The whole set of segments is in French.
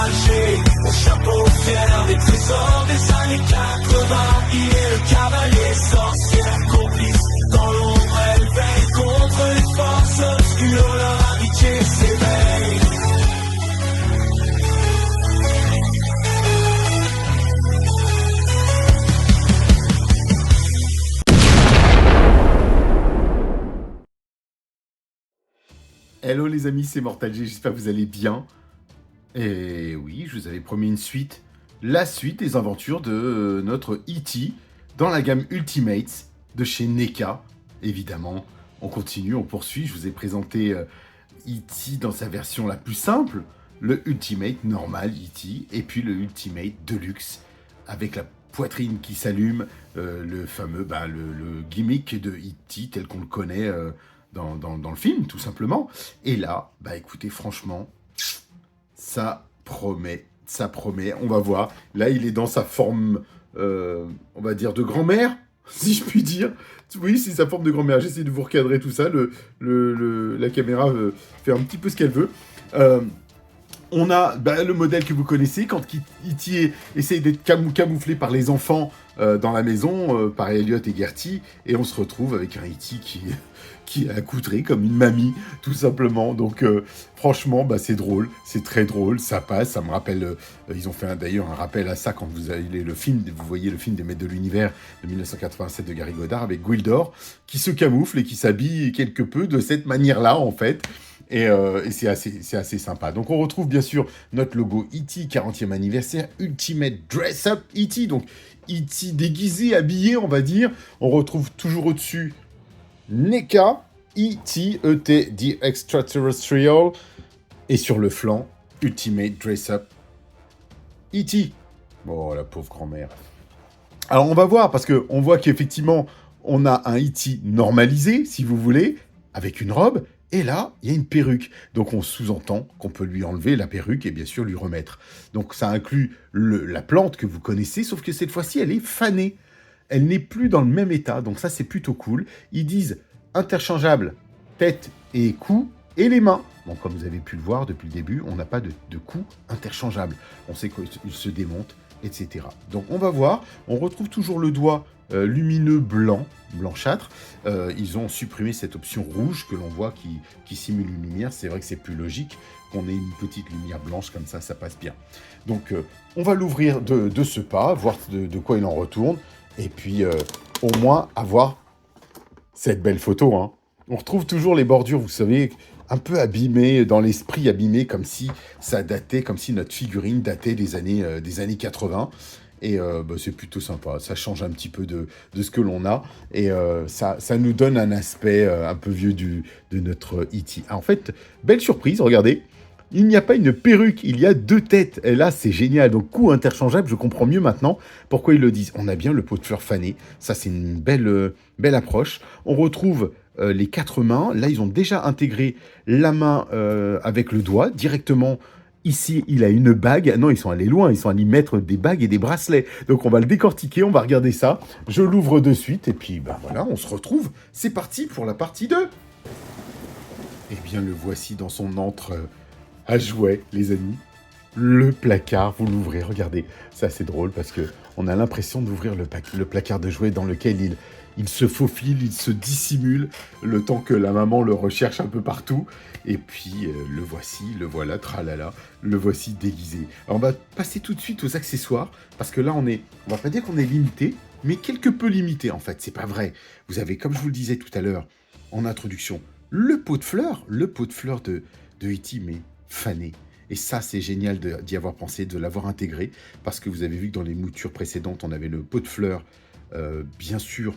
enragé, au chapeau fier des trésors des années 80. Il est le cavalier sorcier, complice dans l'ombre, elle veille contre les forces obscures, leur amitié s'éveille. Hello les amis, c'est Mortal G, j'espère que vous allez bien. Et oui, je vous avais promis une suite. La suite des aventures de notre E.T. dans la gamme Ultimate de chez NECA. Évidemment, on continue, on poursuit. Je vous ai présenté E.T. dans sa version la plus simple. Le Ultimate normal E.T. et puis le Ultimate Deluxe avec la poitrine qui s'allume. Le fameux, le gimmick de E.T. tel qu'on le connaît dans le film, tout simplement. Et là, écoutez, franchement, ça promet, on va voir. Là, il est dans sa forme, on va dire, de grand-mère, si je puis dire. Oui, c'est sa forme de grand-mère. J'essaie de vous recadrer tout ça. La caméra fait un petit peu ce qu'elle veut. On a le modèle que vous connaissez, quand E.T. essaye d'être camouflé par les enfants dans la maison, par Elliot et Gertie, et on se retrouve avec un E.T. qui est accoutré comme une mamie, tout simplement. Donc, franchement, c'est drôle, c'est très drôle, ça passe, ça me rappelle... ils ont fait d'ailleurs un rappel à ça quand vous voyez le film des Maîtres de l'Univers de 1987 de Gary Goddard, avec Gwildor, qui se camoufle et qui s'habille quelque peu de cette manière-là, en fait. Et c'est assez sympa. Donc, on retrouve bien sûr notre logo E.T. 40e anniversaire, Ultimate Dress Up E.T. Donc, E.T. déguisé, habillé, on va dire. On retrouve toujours au-dessus NECA, E.T., E.T., The Extraterrestrial, et sur le flanc, Ultimate Dress Up E.T. Oh, la pauvre grand-mère. Alors, on va voir, parce qu'on voit qu'effectivement, on a un E.T. normalisé, si vous voulez, avec une robe, et là, il y a une perruque. Donc, on sous-entend qu'on peut lui enlever la perruque et bien sûr lui remettre. Donc, ça inclut la plante que vous connaissez, sauf que cette fois-ci, elle est fanée. Elle n'est plus dans le même état, donc ça, c'est plutôt cool. Ils disent interchangeable, tête et cou, et les mains. Bon, comme vous avez pu le voir depuis le début, on n'a pas de cou interchangeable. On sait qu'il se démonte, etc. Donc, on va voir. On retrouve toujours le doigt lumineux blanchâtre. Ils ont supprimé cette option rouge que l'on voit qui simule une lumière. C'est vrai que c'est plus logique qu'on ait une petite lumière blanche comme ça passe bien. Donc, on va l'ouvrir de ce pas, voir de quoi il en retourne. Et puis, au moins, avoir cette belle photo. Hein. On retrouve toujours les bordures, vous savez, un peu abîmées, dans l'esprit abîmé, comme si ça datait, comme si notre figurine datait des années 80. Et c'est plutôt sympa. Ça change un petit peu de ce que l'on a. Et ça nous donne un aspect un peu vieux de notre E.T. En fait, belle surprise, regardez. Il n'y a pas une perruque, il y a deux têtes. Et là, c'est génial. Donc, coup interchangeable, je comprends mieux maintenant pourquoi ils le disent. On a bien le pot de fleurs fané. Ça, c'est une belle approche. On retrouve les quatre mains. Là, ils ont déjà intégré la main avec le doigt directement. Ici, il a une bague. Non, ils sont allés loin. Ils sont allés mettre des bagues et des bracelets. Donc, on va le décortiquer. On va regarder ça. Je l'ouvre de suite. Et puis, voilà, on se retrouve. C'est parti pour la partie 2. Eh bien, le voici dans son antre... à jouet, les amis. Le placard, vous l'ouvrez, regardez. C'est assez drôle parce que on a l'impression d'ouvrir le placard de jouets dans lequel il se faufile, il se dissimule, le temps que la maman le recherche un peu partout. Et puis, le voici, le voilà, tralala, le voici déguisé. Alors, on va passer tout de suite aux accessoires, parce que là, on va pas dire qu'on est limité, mais quelque peu limité, en fait. C'est pas vrai. Vous avez, comme je vous le disais tout à l'heure, en introduction, le pot de fleurs de E.T., mais fané. Et ça, c'est génial d'y avoir pensé, de l'avoir intégré, parce que vous avez vu que dans les moutures précédentes, on avait le pot de fleurs, bien sûr,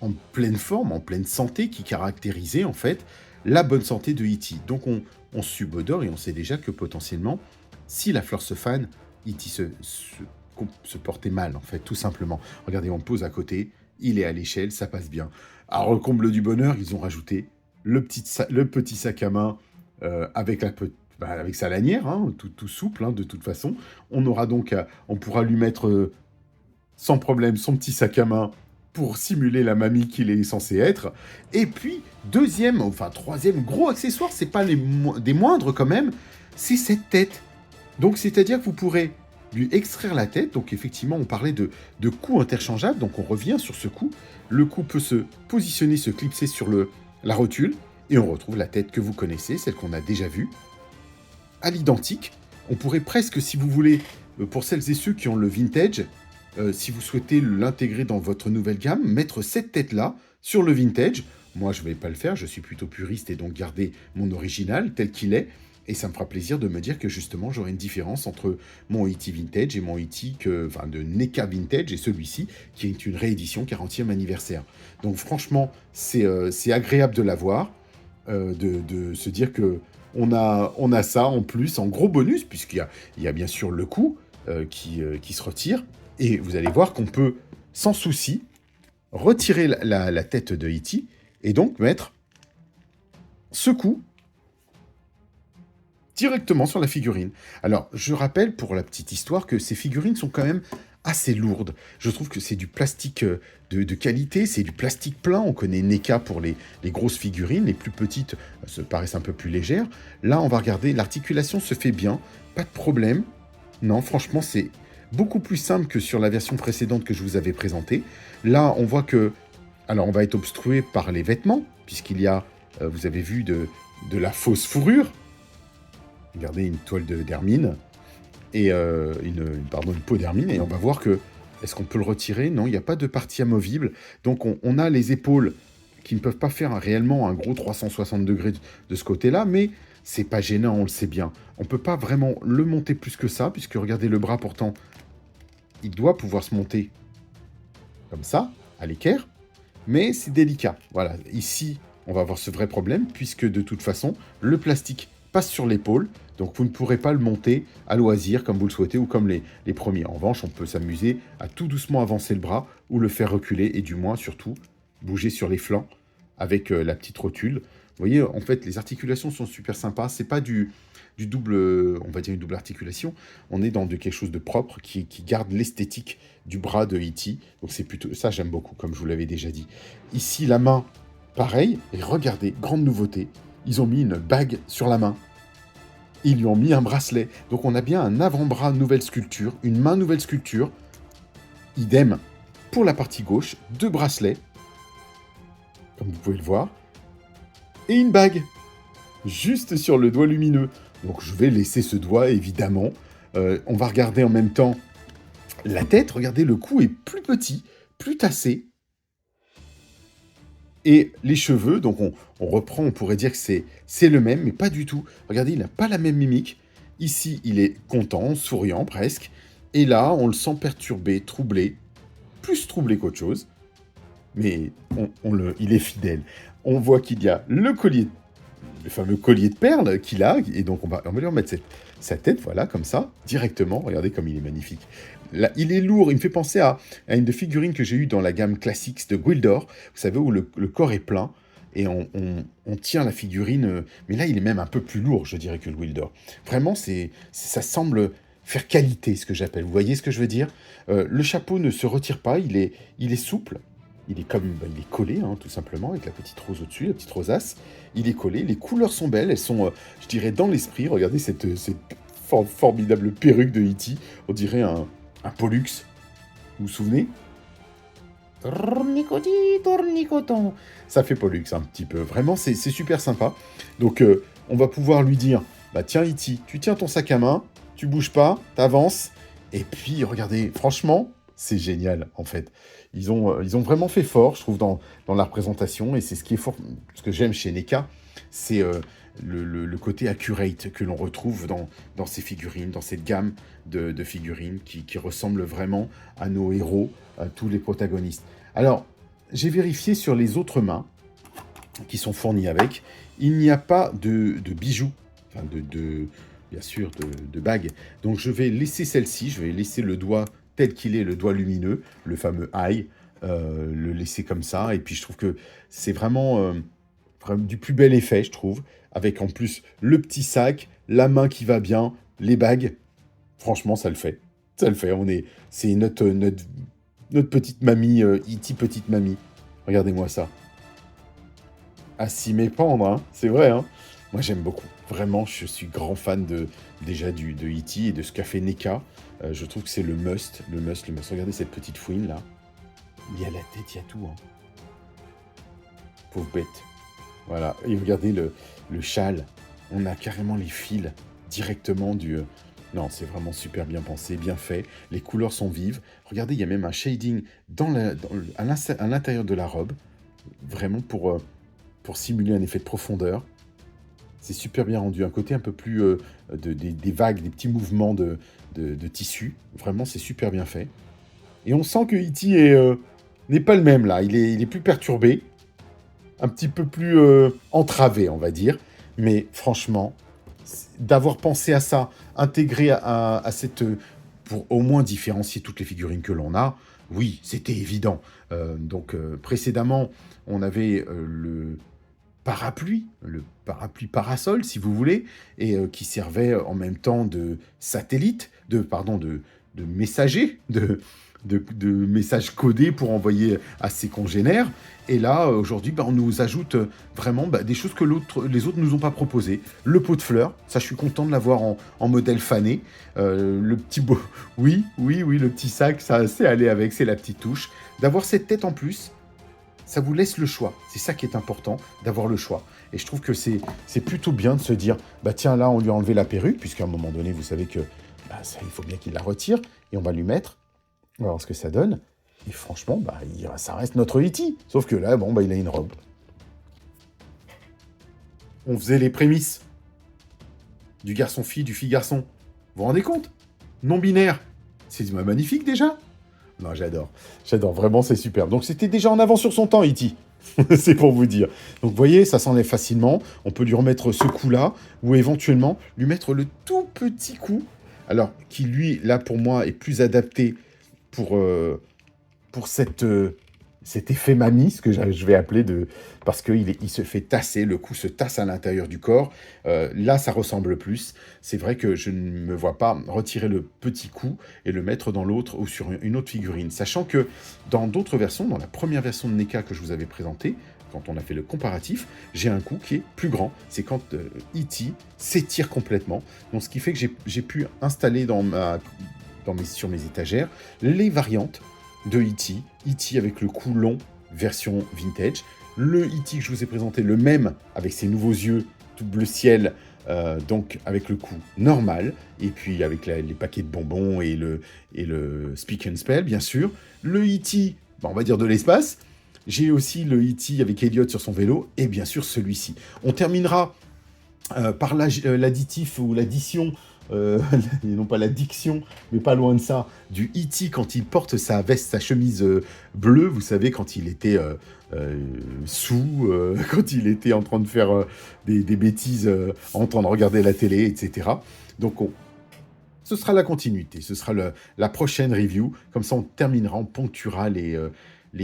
en pleine forme, en pleine santé, qui caractérisait, en fait, la bonne santé de E.T. Donc, on subodore et on sait déjà que, potentiellement, si la fleur se fane, E.T. se portait mal, en fait, tout simplement. Regardez, on pose à côté, il est à l'échelle, ça passe bien. Alors, le comble du bonheur, ils ont rajouté le petit sac à main avec avec sa lanière, hein, tout souple, hein, de toute façon. On pourra lui mettre sans problème son petit sac à main pour simuler la mamie qu'il est censé être. Et puis, troisième gros accessoire, c'est pas des moindres quand même, c'est cette tête. Donc, c'est-à-dire que vous pourrez lui extraire la tête. Donc, effectivement, on parlait de cou interchangeable. Donc, on revient sur ce cou. Le cou peut se positionner, se clipser sur la rotule. Et on retrouve la tête que vous connaissez, celle qu'on a déjà vue. À l'identique, on pourrait presque, si vous voulez, pour celles et ceux qui ont le vintage, si vous souhaitez l'intégrer dans votre nouvelle gamme, mettre cette tête-là sur le vintage. Moi, je ne vais pas le faire, je suis plutôt puriste et donc garder mon original tel qu'il est. Et ça me fera plaisir de me dire que justement, j'aurai une différence entre mon E.T. Vintage et mon E.T. de NECA Vintage et celui-ci, qui est une réédition 40e anniversaire. Donc franchement, c'est agréable de l'avoir, de se dire que on a ça en plus, en gros bonus, puisqu'il y a bien sûr le coup qui se retire. Et vous allez voir qu'on peut, sans souci, retirer la tête de E.T. et donc mettre ce coup directement sur la figurine. Alors, je rappelle pour la petite histoire que ces figurines sont quand même assez lourdes. Je trouve que c'est du plastique de qualité, c'est du plastique plein. On connaît NECA pour les grosses figurines, les plus petites se paraissent un peu plus légères. Là, on va regarder, l'articulation se fait bien, pas de problème. Non, franchement, c'est beaucoup plus simple que sur la version précédente que je vous avais présentée. Là, on voit que... Alors, on va être obstrué par les vêtements, puisqu'il y a, vous avez vu, de la fausse fourrure. Regardez, une toile d'hermine, et une peau d'hermine, et on va voir que... Est-ce qu'on peut le retirer? Non, il n'y a pas de partie amovible. Donc, on a les épaules qui ne peuvent pas faire réellement un gros 360 degrés de ce côté-là, mais c'est pas gênant, on le sait bien. On ne peut pas vraiment le monter plus que ça, puisque regardez le bras, pourtant, il doit pouvoir se monter comme ça, à l'équerre, mais c'est délicat. Voilà, ici, on va avoir ce vrai problème, puisque de toute façon, le plastique passe sur l'épaule, donc vous ne pourrez pas le monter à loisir comme vous le souhaitez ou comme les premiers. En revanche, on peut s'amuser à tout doucement avancer le bras ou le faire reculer et du moins, surtout, bouger sur les flancs avec la petite rotule. Vous voyez, en fait, les articulations sont super sympas. C'est pas du double, on va dire une double articulation. On est dans quelque chose de propre qui garde l'esthétique du bras de E.T. Donc c'est plutôt ça, j'aime beaucoup, comme je vous l'avais déjà dit. Ici, la main, pareil. Et regardez, grande nouveauté, ils ont mis une bague sur la main. Ils lui ont mis un bracelet. Donc on a bien un avant-bras nouvelle sculpture, une main nouvelle sculpture. Idem pour la partie gauche, 2 bracelets, comme vous pouvez le voir, et une bague, juste sur le doigt lumineux. Donc je vais laisser ce doigt, évidemment. On va regarder en même temps la tête. Regardez, le cou est plus petit, plus tassé. Et les cheveux, donc on reprend, on pourrait dire que c'est le même, mais pas du tout. Regardez, il n'a pas la même mimique. Ici, il est content, souriant presque. Et là, on le sent perturbé, troublé. Plus troublé qu'autre chose. Mais il est fidèle. On voit qu'il y a le fameux collier de perles qu'il a. Et donc, on va lui remettre sa tête, voilà, comme ça, directement. Regardez comme il est magnifique. Là, il est lourd, il me fait penser à une de figurines que j'ai eue dans la gamme Classics de Gwildor, vous savez, où le corps est plein, et on tient la figurine, mais là, il est même un peu plus lourd, je dirais, que le Gwildor. Vraiment, ça semble faire qualité, ce que j'appelle. Vous voyez ce que je veux dire? Le chapeau ne se retire pas, il est souple, il est collé, hein, tout simplement, avec la petite rose au-dessus, la petite rosace. Il est collé, les couleurs sont belles, elles sont, je dirais, dans l'esprit. Regardez cette formidable perruque de E.T. On dirait un Pollux, vous vous souvenez? Tournicoti, tournicoton. Ça fait Pollux un petit peu. Vraiment, c'est super sympa. Donc, on va pouvoir lui dire, bah tiens E.T., tu tiens ton sac à main, tu bouges pas, t'avances. Et puis, regardez, franchement, c'est génial, en fait. Ils ont vraiment fait fort, je trouve, dans la représentation. Et c'est ce qui est fort, ce que j'aime chez NECA, c'est le côté accurate que l'on retrouve dans ces figurines, dans cette gamme de figurines qui ressemblent vraiment à nos héros, à tous les protagonistes. Alors, j'ai vérifié sur les autres mains qui sont fournies avec, il n'y a pas de bijoux, enfin bien sûr de bagues. Donc je vais laisser celle-ci, je vais laisser le doigt tel qu'il est, le doigt lumineux, le fameux eye, le laisser comme ça. Et puis je trouve que c'est vraiment du plus bel effet, je trouve, avec en plus le petit sac, la main qui va bien, les bagues. Franchement, ça le fait. Ça le fait. C'est notre petite mamie, E.T. petite mamie. Regardez-moi ça. À s'y mépendre, hein. C'est vrai, hein. Moi, j'aime beaucoup. Vraiment, je suis grand fan déjà de E.T. et de ce qu'a fait NECA. Je trouve que c'est le must, le must, le must. Regardez cette petite fouine là. Il y a la tête, il y a tout. Hein. Pauvre bête. Voilà. Et regardez le châle. On a carrément les fils directement du... Non, c'est vraiment super bien pensé, bien fait. Les couleurs sont vives. Regardez, il y a même un shading à l'intérieur de la robe. Vraiment pour simuler un effet de profondeur. C'est super bien rendu. Un côté un peu plus des vagues, des petits mouvements de tissu. Vraiment, c'est super bien fait. Et on sent que E.T. n'est pas le même là. Il est plus perturbé. Un petit peu plus entravé, on va dire. Mais franchement, d'avoir pensé à ça, intégré à cette... pour au moins différencier toutes les figurines que l'on a, oui, c'était évident. Précédemment, on avait le parapluie parasol, si vous voulez, et qui servait en même temps de satellite, de messager, de messages codés pour envoyer à ses congénères. Et là, aujourd'hui, on nous ajoute vraiment des choses que les autres ne nous ont pas proposées. Le pot de fleurs, ça, je suis content de l'avoir en modèle fané. Le petit beau... Oui, le petit sac, ça, c'est aller avec, c'est la petite touche. D'avoir cette tête en plus, ça vous laisse le choix. C'est ça qui est important, d'avoir le choix. Et je trouve que c'est plutôt bien de se dire, tiens, là, on lui a enlevé la perruque, puisqu'à un moment donné, vous savez que ça, il faut bien qu'il la retire, et on va lui mettre. On va voir ce que ça donne. Et franchement, ça reste notre E.T. Sauf que là, il a une robe. On faisait les prémices du garçon-fille, du fille-garçon. Vous vous rendez compte? Non-binaire. C'est magnifique déjà. Non, j'adore. J'adore, vraiment, c'est super. Donc, c'était déjà en avance sur son temps, E.T. C'est pour vous dire. Donc, vous voyez, ça s'enlève facilement. On peut lui remettre ce coup-là, ou éventuellement, lui mettre le tout petit coup. Alors, qui, lui, là, pour moi, est plus adapté pour cet effet mamie, ce que je vais appeler parce qu'il se fait tasser, le cou se tasse à l'intérieur du corps. Là, ça ressemble plus. C'est vrai que je ne me vois pas retirer le petit cou et le mettre dans l'autre ou sur une autre figurine. Sachant que dans d'autres versions, dans la première version de NECA que je vous avais présentée, quand on a fait le comparatif, j'ai un cou qui est plus grand. C'est quand E.T. s'étire complètement. Donc, ce qui fait que j'ai pu installer sur mes étagères les variantes de E.T. E.T. avec le cou long, version vintage. Le E.T. que je vous ai présenté, le même, avec ses nouveaux yeux, tout bleu ciel, donc avec le cou normal, et puis avec les paquets de bonbons et le Speak and Spell, bien sûr. Le E.T., on va dire de l'espace. J'ai aussi le E.T. avec Elliot sur son vélo, et bien sûr celui-ci. On terminera par l'additif ou l'addition, non pas l'addiction, mais pas loin de ça, du E.T. quand il porte sa veste, sa chemise bleue, vous savez, quand il était sous, quand il était en train de faire des bêtises, en train de regarder la télé, etc. Donc ce sera la continuité, ce sera la prochaine review, comme ça on terminera, on ponctuera les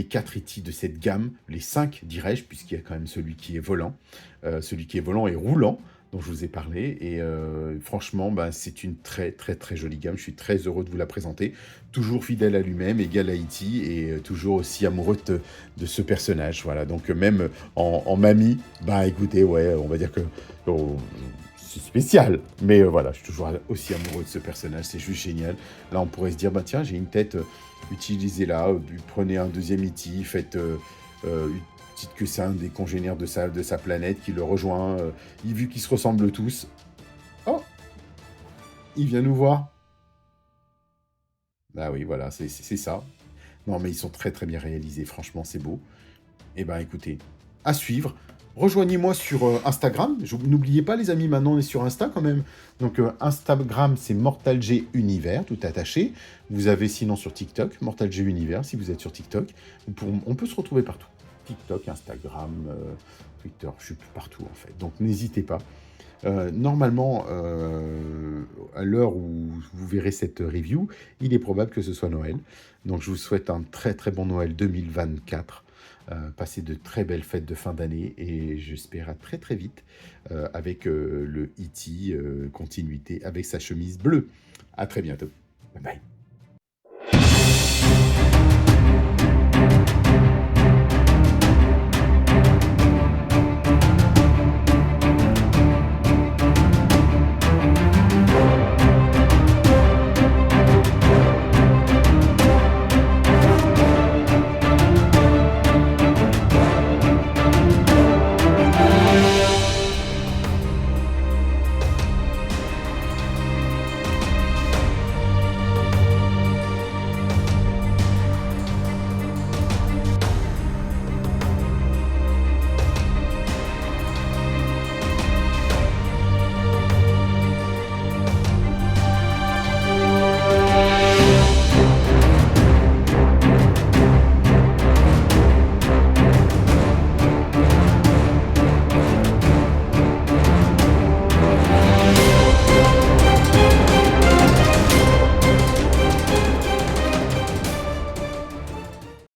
4 E.T. de cette gamme, les 5 dirais-je, puisqu'il y a quand même celui qui est volant et roulant, dont je vous ai parlé, et franchement, c'est une très très très jolie gamme, je suis très heureux de vous la présenter, toujours fidèle à lui-même, égal à E.T., et toujours aussi amoureux de ce personnage, voilà, donc même en mamie, écoutez, ouais, on va dire que c'est spécial, mais voilà, je suis toujours aussi amoureux de ce personnage, c'est juste génial. Là, on pourrait se dire, tiens, j'ai une tête, utilisez-la, prenez un deuxième E.T., faites... dites que c'est un des congénères de sa planète qui le rejoint, vu qu'ils se ressemblent tous. Oh, il vient nous voir. Oui, voilà, c'est ça. Non, mais ils sont très très bien réalisés, franchement, c'est beau. Écoutez, à suivre. Rejoignez-moi sur Instagram. N'oubliez pas, les amis, maintenant on est sur Insta quand même. Donc Instagram, c'est MortalG Univers, tout attaché. Vous avez sinon sur TikTok, MortalG Univers, si vous êtes sur TikTok. On peut se retrouver partout. TikTok, Instagram, Twitter, je suis partout en fait. Donc n'hésitez pas. Normalement, à l'heure où vous verrez cette review, il est probable que ce soit Noël. Donc je vous souhaite un très très bon Noël 2024. Passez de très belles fêtes de fin d'année et j'espère à très très vite avec le E.T. Continuité avec sa chemise bleue. À très bientôt. Bye bye.